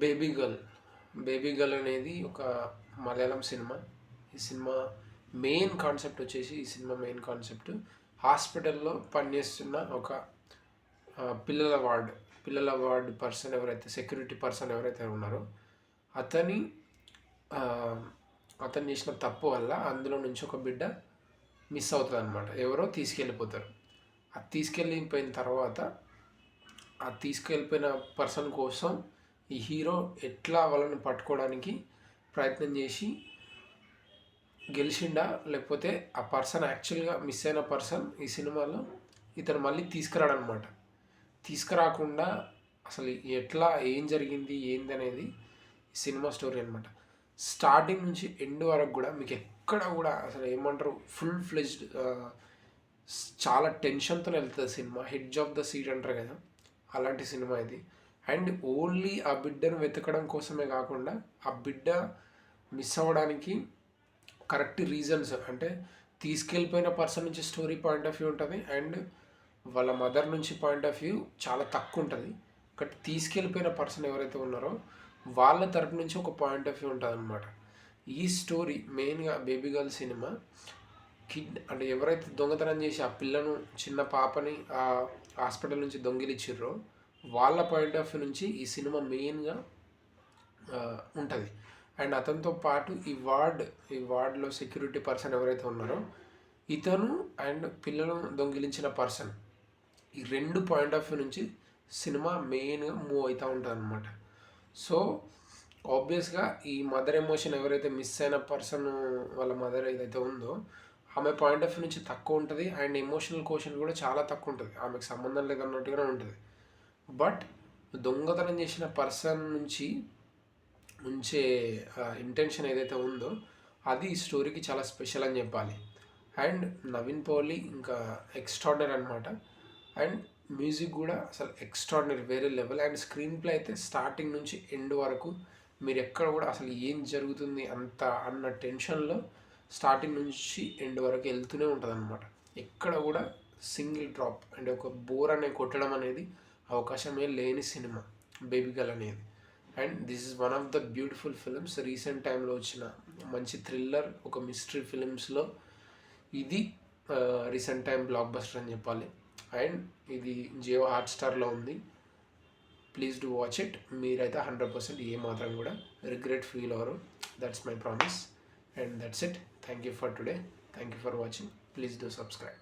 Baby girl. Baby girl అనేది ఒక Malayalam cinema. ఈ సినిమా మెయిన్ కాన్సెప్ట్ వచ్చేసి, ఈ సినిమా మెయిన్ కాన్సెప్ట్ హాస్పిటల్లో పనిచేస్తున్న ఒక పిల్లల వార్డ్ పర్సన్ ఎవరైతే, సెక్యూరిటీ పర్సన్ ఎవరైతే ఉన్నారో అతని అతను చేసిన తప్పు వల్ల అందులో నుంచి ఒక బిడ్డ మిస్ అవుతుంది అనమాట. ఎవరో తీసుకెళ్ళిపోతారు. అది తీసుకెళ్ళిపోయిన తర్వాత ఆ తీసుకెళ్ళిపోయిన పర్సన్ కోసం ఈ హీరో ఎట్లా వాళ్ళని పట్టుకోవడానికి ప్రయత్నం చేసి గెలిచిండా, లేకపోతే ఆ పర్సన్ యాక్చువల్గా మిస్ అయిన పర్సన్ ఈ సినిమాలో ఇతను మళ్ళీ తీసుకురాడనమాట. తీసుకురాకుండా అసలు ఎట్లా, ఏం జరిగింది, ఏంది అనేది ఈ సినిమా స్టోరీ అనమాట. స్టార్టింగ్ నుంచి ఎండ్ వరకు కూడా మీకు ఎక్కడ కూడా అసలు ఏమంటారు, ఫుల్ ఫ్లెజ్డ్, చాలా టెన్షన్తో వెళ్తుంది cinema. Hedge of the seat అంటారు కదా, అలాంటి సినిమా ఇది. అండ్ ఓన్లీ ఆ బిడ్డను వెతకడం కోసమే కాకుండా ఆ బిడ్డ మిస్ అవ్వడానికి కరెక్ట్ రీజన్స్, అంటే తీసుకెళ్ళిపోయిన పర్సన్ నుంచి స్టోరీ పాయింట్ ఆఫ్ వ్యూ ఉంటుంది, అండ్ వాళ్ళ మదర్ నుంచి పాయింట్ ఆఫ్ వ్యూ చాలా తక్కువ ఉంటుంది. బట్ తీసుకెళ్ళిపోయిన పర్సన్ ఎవరైతే ఉన్నారో వాళ్ళ తరపు నుంచి ఒక పాయింట్ ఆఫ్ వ్యూ ఉంటుంది అనమాట. ఈ స్టోరీ మెయిన్గా బేబీ గర్ల్ సినిమా అంటే ఎవరైతే దొంగతనం చేసి ఆ పిల్లను, చిన్న పాపని ఆ హాస్పిటల్ నుంచి దొంగిలిచ్చిర్రో వాళ్ళ పాయింట్ ఆఫ్ వ్యూ నుంచి ఈ సినిమా మెయిన్గా ఉంటుంది. అండ్ అతనితో పాటు ఈ వార్డ్లో సెక్యూరిటీ పర్సన్ ఎవరైతే ఉన్నారో ఇతను అండ్ పిల్లలను దొంగిలించిన పర్సన్, ఈ రెండు పాయింట్ ఆఫ్ వ్యూ నుంచి సినిమా మెయిన్గా మూవ్ అవుతూ ఉంటుంది అనమాట. సో ఆబ్వియస్గా ఈ మదర్ ఎమోషన్, ఎవరైతే మిస్ అయిన పర్సన్ వాళ్ళ మదర్ ఏదైతే ఉందో ఆమె పాయింట్ ఆఫ్ వ్యూ నుంచి తక్కువ ఉంటుంది, అండ్ ఎమోషనల్ క్వశ్చన్ కూడా చాలా తక్కువ ఉంటుంది, ఆమెకు సంబంధం లేదన్నట్టుగానే ఉంటుంది. బట్ దొంగతనం చేసిన పర్సన్ నుంచి ఉంచే ఇంటెన్షన్ ఏదైతే ఉందో అది ఈ స్టోరీకి చాలా స్పెషల్ అని చెప్పాలి. అండ్ నవీన్ పౌలి ఇంకా ఎక్స్ట్రాడినరీ అనమాట. అండ్ మ్యూజిక్ కూడా అసలు ఎక్స్ట్రాడినరీ, వేరే లెవెల్. అండ్ స్క్రీన్ ప్లే అయితే స్టార్టింగ్ నుంచి ఎండ్ వరకు మీరు ఎక్కడ కూడా అసలు ఏం జరుగుతుంది అంత అన్న టెన్షన్లో స్టార్టింగ్ నుంచి ఎండ్ వరకు వెళ్తూనే ఉంటుంది అనమాట. ఎక్కడ కూడా సింగిల్ డ్రాప్ అంటే ఒక బోర్ అనే కొట్టడం అనేది అవకాశమే లేని సినిమా బేబీ గర్ల్ అనేది. And this is one of the beautiful films. Recent టైంలో వచ్చిన మంచి థ్రిల్లర్, ఒక మిస్టరీ ఫిలిమ్స్లో ఇది రీసెంట్ టైం బ్లాక్ బస్టర్ అని చెప్పాలి. అండ్ ఇది జియో హాట్స్టార్లో ఉంది. Please do watch it. మీరైతే 100% ఏ మాత్రం కూడా రిగ్రెట్ ఫీల్ అవ్వరు. That's my promise. And that's it. Thank you for today. Thank you for watching. Please do subscribe.